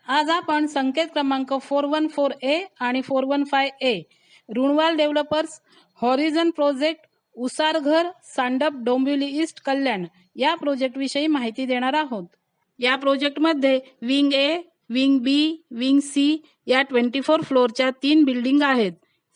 आज आपण संकेत क्रमांक 414A आणि 415A Runwal developers, horizon project, Usarghar, Sandap, Dombivli east, Kalyan या प्रोजेक्ट विषयी माहिती देणार आहोत। या प्रोजेक्टमध्ये wing A, wing B, wing C या 24 फ्लोअरच्या 3 बिल्डिंग आहेत।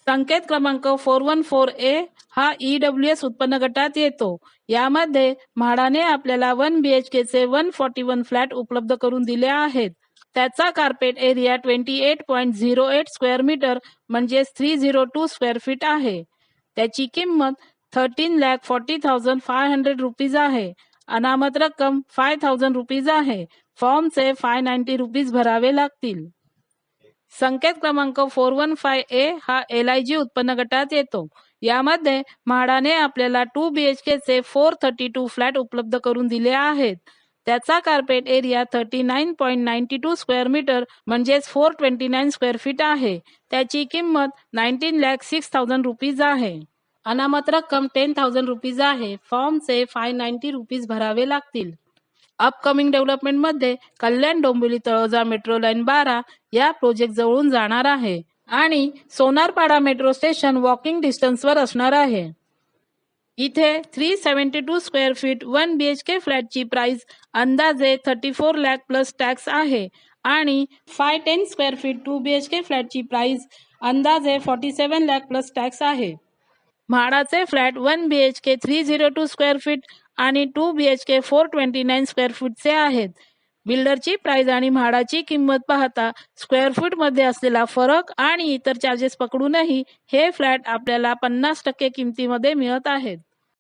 संकेत क्रमांक 414A हा EWS उत्पन्न गटात येतो। यामध्ये म्हाडाने आपल्याला 1 BHK चे 141 फ्लॅट उपलब्ध करून दिले आहेत। त्याचा कार्पेट एरिया 28.08 स्क्वेअर मीटर म्हणजे 302 स्क्वेअर फीट आहे। त्याची किंमत 13,40,500 रुपीज आहे। अनामत रक्कम 5,000 रुपीज आहे। फॉर्मचे 590 रुपीज भरावे लागतील। संकेत क्रमांक 415A हा LIG उत्पन्न गटात येतो। यामध्ये म्हाडाने आपल्याला 2 BHK चे 432 फ्लॅट उपलब्ध करून दिले आहेत। त्याचा कार्पेट एरिया 39.92 स्क्वेअर मीटर म्हणजे 429 स्क्वेअर फीट आहे। त्याची किंमत 19,06,000 रुपीज आहे। अनामत रक्कम 10,000 रुपीज आहे। फॉर्मचे 590 रुपीज भरावे लागतील। Upcoming डेव्हलपमेंटमध्ये Kalyan Dombivli Taloja metro line 12 या प्रोजेक्ट जवळून जाणार आहे आणि सोनारपाडा मेट्रो स्टेशन वॉकिंग डिस्टन्सवर असणार आहे। इथे 372 स्क्वेअर फीट 1 BHK फ्लॅटची प्राइस अंदाजे 34 लाख प्लस टॅक्स आहे आणि 510 स्क्वेअर फीट 2 BHK फ्लॅटची प्राइस अंदाजे 47 लाख प्लस टॅक्स आहे। म्हाडाचे फ्लॅट 1 BHK 302 स्क्वेअर फीट आणि 2 BHK 429 स्क्वेअर फीटचे आहेत। बिल्डरची प्राइस आणि म्हाडाची किंमत पाहता स्क्वेअर फूट मध्ये असलेला फरक आणि इतर चार्जेस पकडूनही हे फ्लॅट आपल्याला 50% किमतीमध्ये मिळत आहेत।